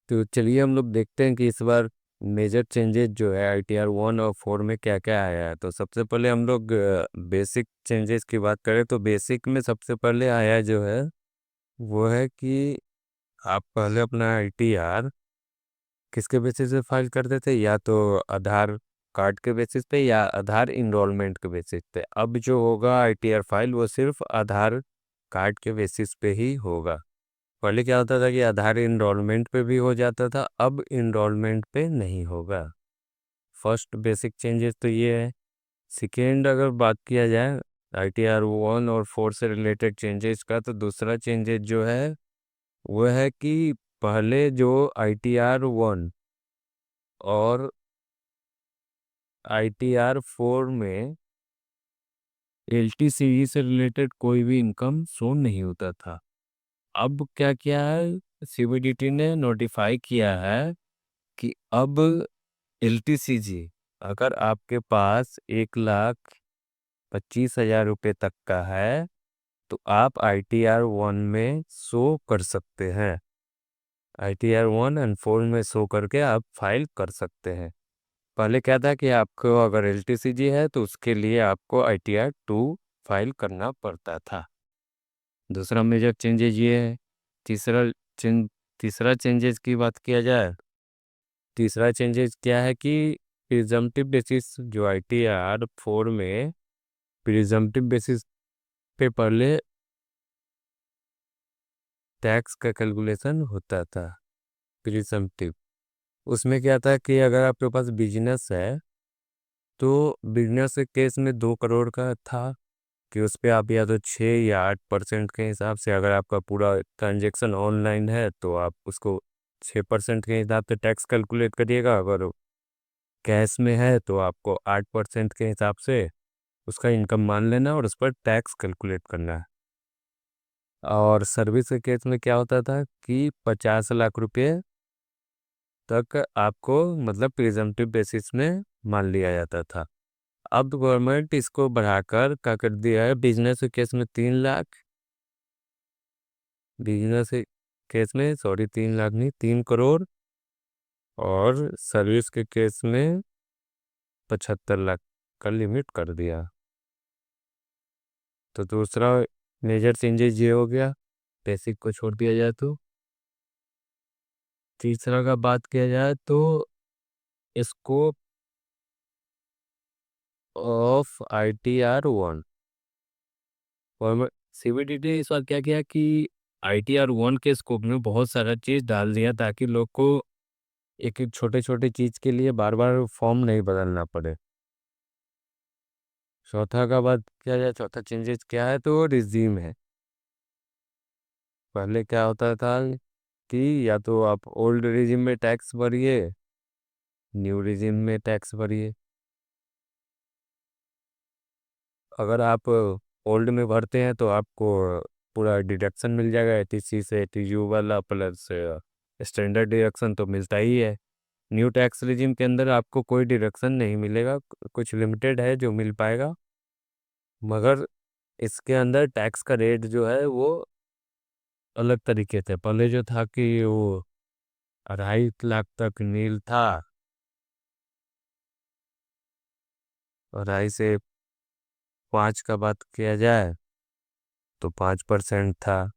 तो चलिए हम लोग देखते हैं कि इस बार मेजर चेंजेस जो है ITR 1 और 4 में क्या क्या आया है। तो सबसे पहले हम लोग बेसिक चेंजेस की बात करें तो बेसिक में सबसे पहले आया जो है वो है कि आप पहले अपना ITR किसके बेसिस पे फाइल करते थे, या तो आधार कार्ड के बेसिस पे या आधार इनरोलमेंट के बेसिस पे। अब जो होगा ITR फाइल वो सिर्फ आधार कार्ड के बेसिस पे ही होगा। पहले क्या होता था कि आधार इनरोलमेंट पे भी हो जाता था, अब इनरोलमेंट पे नहीं होगा। फर्स्ट बेसिक चेंजेस तो ये है। सेकेंड अगर बात किया जाए ITR 1 और 4 से रिलेटेड चेंजेस का, तो दूसरा चेंजेस जो है वो है कि पहले जो ITR 1 और ITR 4 में LTCE से रिलेटेड कोई भी इनकम शो नहीं होता था। अब क्या किया है, CBDT ने नोटिफाई किया है कि अब LTCG अगर आपके पास 1,25,000 रुपये तक का है तो आप ITR 1 में शो कर सकते हैं। ITR 1 और 4 में शो करके आप फाइल कर सकते हैं। पहले क्या था कि आपको अगर LTCG है तो उसके लिए आपको ITR 2 फाइल करना पड़ता था। दूसरा मेजर चेंजेज ये है। तीसरा चेंज तीसरा चेंजेस की बात किया जाए, तीसरा चेंजेस क्या है कि प्रिजम्पटिव बेसिस जो ITR 4 में प्रिजम्पटिव बेसिस पे पहले टैक्स का कैलकुलेशन होता था। प्रिजम्पटिव उसमें क्या था कि अगर आपके पास बिजनेस है तो बिजनेस के केस में 2 करोड़ का था कि उस पे आप या तो 6 या 8% के हिसाब से, अगर आपका पूरा ट्रांजेक्शन ऑनलाइन है तो आप उसको 6% के हिसाब से टैक्स कैलकुलेट करिएगा। अगर कैश में है तो आपको 8% के हिसाब से उसका इनकम मान लेना और उस पर टैक्स कैलकुलेट करना है। और सर्विस के केस में क्या होता था कि 50 लाख रुपए तक आपको मतलब प्रिजम्पटिव बेसिस में मान लिया जाता था। अब गवर्नमेंट इसको बढ़ाकर क्या कर दिया है, बिजनेस के केस में 3 लाख, बिजनेस के केस में 3 लाख नहीं 3 करोड़, और सर्विस के केस में 75 लाख का लिमिट कर दिया। तो दूसरा मेजर चेंजेस ये हो गया, बेसिक को छोड़ दिया जाए तो। तीसरा का बात किया जाए तो स्कोप ऑफ ITR 1 और CBDT इस बार क्या किया कि ITR 1 के स्कोप में बहुत सारा चीज़ डाल दिया ताकि लोग को एक एक छोटे छोटे चीज़ के लिए बार बार फॉर्म नहीं बदलना पड़े। चौथा का बात किया जाए, चौथा चेंजेस क्या है तो रिजीम है। पहले क्या होता था कि या तो आप ओल्ड रिजीम में टैक्स भरिए, न्यू रिजीम में टैक्स भरिए। अगर आप ओल्ड में भरते हैं तो आपको पूरा डिडक्शन मिल जाएगा, ATC से ATU वाला प्लस स्टैंडर्ड डिडक्शन तो मिलता ही है। न्यू टैक्स रिजीम के अंदर आपको कोई डिडक्शन नहीं मिलेगा, कुछ लिमिटेड है जो मिल पाएगा, मगर इसके अंदर टैक्स का रेट जो है वो अलग तरीके से। पहले जो था कि वो 2.5 लाख तक नील था, 2.5 से 5 का बात किया जाए तो 5% था।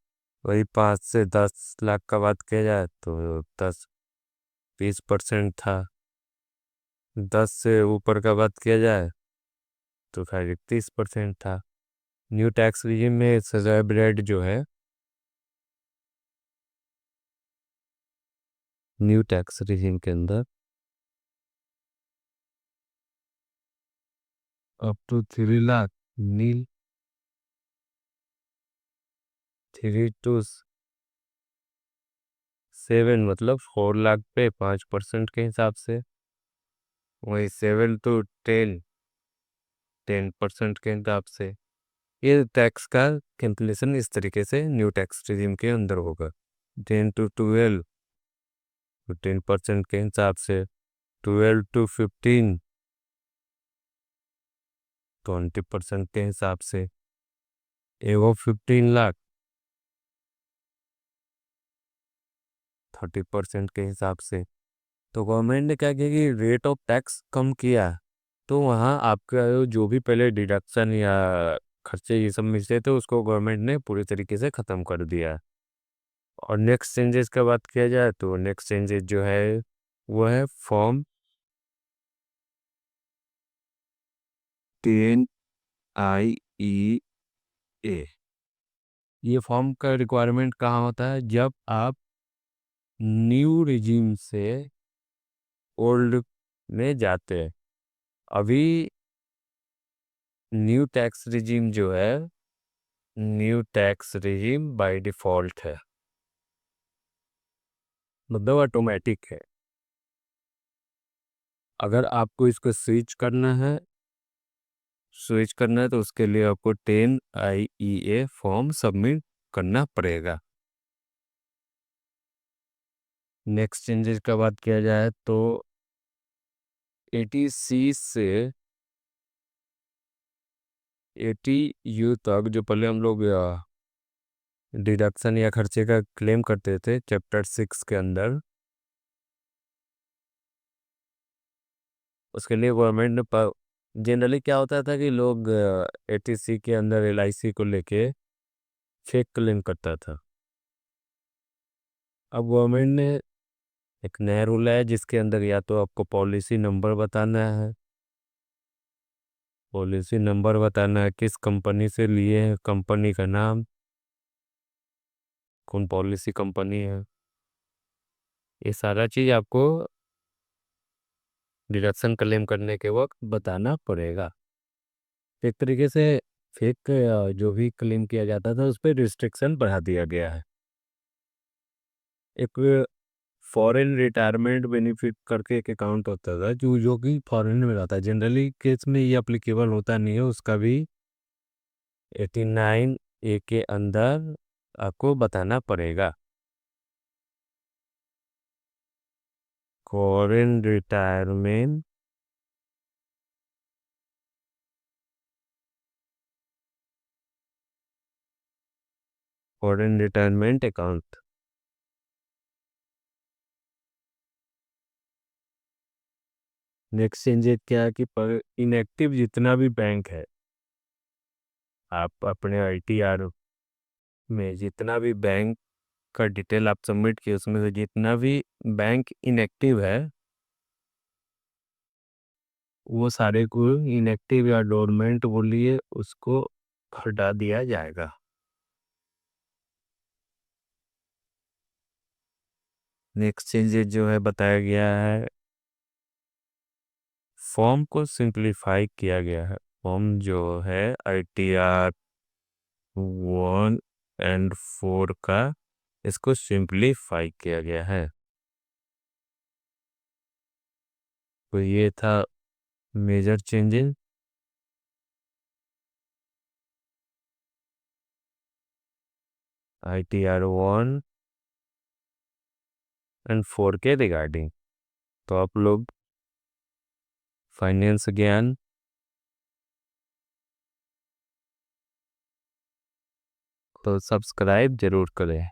वही 5 से 10 लाख का बात किया जाए तो 10-20% था। 10 से ऊपर का बात किया जाए तो खैर 31% था। न्यू टैक्स रिजिम में स्लैब रेट जो है, न्यू टैक्स रिजिम के अंदर up to 3 lakh nil, 3 to 7 मतलब 4 लाख पे 5% के हिसाब से। वही 7 to 10 10% के हिसाब से। ये टैक्स का कैलकुलेशन इस तरीके से न्यू टैक्स रिजिम के अंदर होगा। 10 to 12 तो 10% के हिसाब से। 12 to 15 20% के हिसाब से। एगो 15 लाख 30% के हिसाब से। तो गवर्नमेंट ने क्या किया कि रेट ऑफ टैक्स कम किया। तो वहाँ आपका जो भी पहले डिडक्शन या खर्चे ये सब मिलते थे उसको गवर्नमेंट ने पूरी तरीके से ख़त्म कर दिया। और नेक्स्ट चेंजेस का बात किया जाए तो नेक्स्ट चेंजेस जो है वो है फॉर्म 10 IEA। ये फॉर्म का रिक्वायरमेंट कहाँ होता है? जब आप न्यू रिजीम से ओल्ड में जाते हैं। अभी न्यू टैक्स रिजीम जो है new tax regime by default है, मतलब ऑटोमेटिक है। अगर आपको इसको स्विच करना है तो उसके लिए आपको 10 IEA फॉर्म सबमिट करना पड़ेगा। नेक्स्ट चेंजेस का बात किया जाए तो 80C से 80U तक जो पहले हम लोग डिडक्शन या खर्चे का क्लेम करते थे चैप्टर 6 के अंदर, उसके लिए गवर्नमेंट ने जनरली क्या होता था कि लोग 80C के अंदर LIC को लेके फेक क्लेम करता था। अब गवर्नमेंट ने एक नया रूल है जिसके अंदर या तो आपको पॉलिसी नंबर बताना है, किस कंपनी से लिए हैं, कंपनी का नाम, कौन पॉलिसी कंपनी है, ये सारा चीज़ आपको डिडक्शन क्लेम करने के वक्त बताना पड़ेगा। एक तरीके से फेक जो भी क्लेम किया जाता था उस पर रिस्ट्रिक्शन बढ़ा दिया गया है। एक फॉरेन रिटायरमेंट बेनिफिट करके एक अकाउंट होता था जो जो कि फॉरेन में रहता है, जनरली केस में ये अप्लीकेबल होता नहीं है, उसका भी 89A के अंदर आपको बताना पड़ेगा। Foreign retirement account. Next changes क्या है कि पर इनएक्टिव जितना भी बैंक है, आप अपने ITR में जितना भी बैंक का डिटेल आप सबमिट किए उसमें से जितना भी बैंक इनएक्टिव है वो सारे को इनएक्टिव या डोरमेंट बोलिए उसको हटा दिया जाएगा। नेक्स्ट चेंजेस जो है बताया गया है, फॉर्म को सिंप्लीफाई किया गया है। फॉर्म जो है ITR 1 और 4 का इसको सिंप्लीफाई किया गया है। तो ये था मेजर चेंजेस ITR 1 और 4 के रिगार्डिंग। तो आप लोग फाइनेंस ज्ञान तो सब्सक्राइब जरूर करें।